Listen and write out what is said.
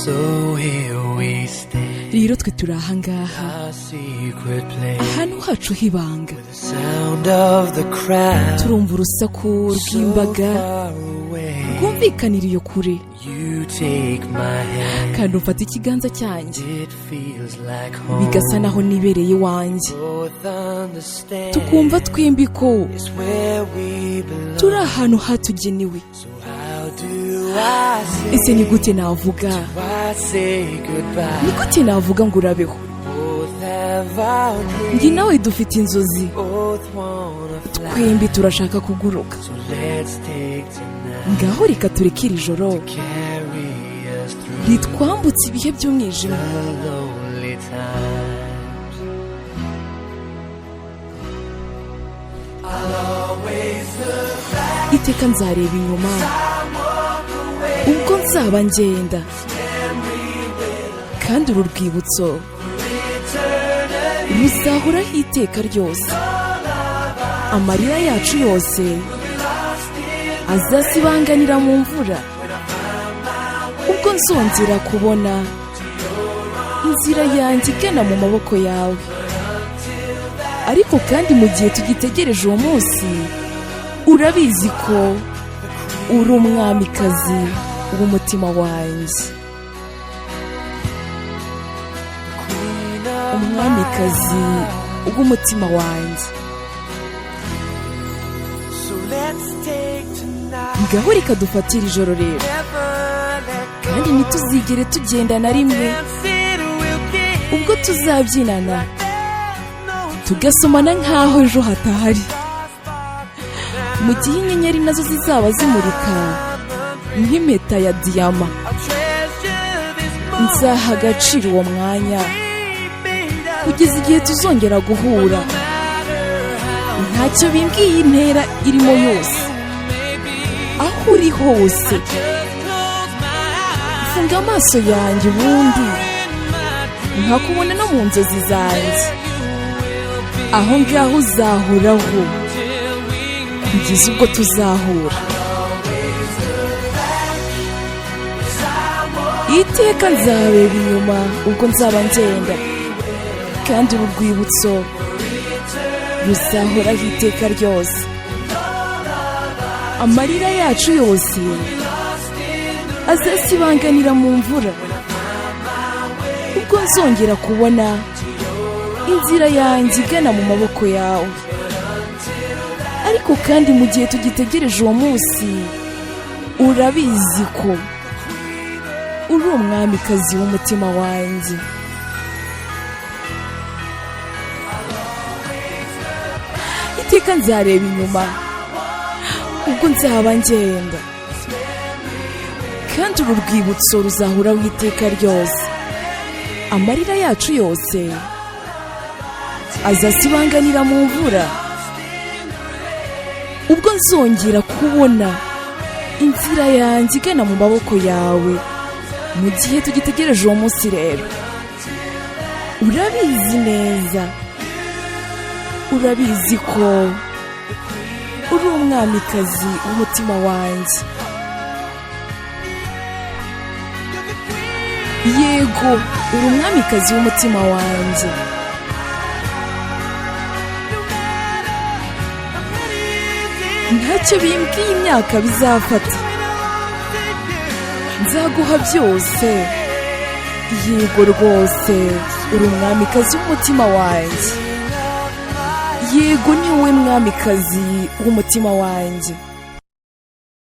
So here we stand, rero twe turi ahangaha our secret place, ahantu hacu h'ibanga, the sound of the crowd, turumva urusaku so rw'imbaga far away. rwumvikanira iyo kure, You take my hand, kandi umfata ikiganza cyanjye it feels like home. bigasa naho nibereye iwanjye, Both understand, tukumva twembi ko it's where we belong. turi ahantu hatugenewe. So how do I say, Ese ni gute navuga, I say goodbye? ni gute navuga ngo urabeho? Both have our dreams, Njye nawe dufite inzozi, both wanna fly. twembi turashaka kuguruka. So let's take tonight, Ngaho reka tureke iri joro carry us through ritwambutse ibihe by'umwijima, the lonely times. iteka nzareba inyuma ubwo nzaba ngenda, kandi uru rwibutso ruzahoraho iteka ryose. Amarira yacu yose azasibanganira mu mvura, ubwo nzongera kubona inzira yanjye igana mu maboko yawe. Ariko kandi mu gihe tugitegereje uwo munsi, urabizi ko uri umwamikazi w'umutima wanjye, umwamikazi w'umutima wanjye. So let's take tonight, Ngaho reka dufatire ijoro rero, never let go. kandi ntituzigere tugenda na rimwe, Dancing we'll get, ubwo tuzabyinana no tugasomana nk'aho ejo hatahari, mu gihe inyenyeri nazo zizaba zimurika nk'impeta ya diyama. I'll treasure this moment, Nzaha agaciro uwo mwanya baby, kugeza igihe tuzongera guhura. no matter how Ntacyo bimbwiye intera irimo yose, aho uri hose. close my eyes, Funga amaso yanjye ubundi nkakubona no mu nzozi zanjye, aho ngaho uzahoraho kugeza ubwo tuzahura. Iteka nzareba inyuma ubwo nzaba ngenda, kandi uru rwibutso ruzahoraho iteka ryose. Amarira yacu yose azasibanganira mu mvura, ubwo nzongera kubona inzira yanjye igana mu maboko yawe. Ariko kandi mu gihe tugitegereje uwo munsi, urabizi ko uri umwamikazi w'umutima wanjye. Iteka nzareba inyuma ubwo nzaba ngenda, kandi uru rwibutso ruzahoraho iteka ryose. Amarira yacu yose azasibanganira mu mvura, ubwo nzongera kubona inzira yanjye igana mu maboko yawe. Mu gihe tugitegereje uwo munsi rero, urabizi neza, urabizi ko uri umwamikazi w'umutima wanjye. Yego, uri umwamikazi w'umutima wanjye. Ntacyo bimbwiye imyaka bizafata, nzaguha byose. Yego rwose, uri umwamikazi w'umutima wanjye. Yego, ni wowe mwamikazi w'umutima wanjye.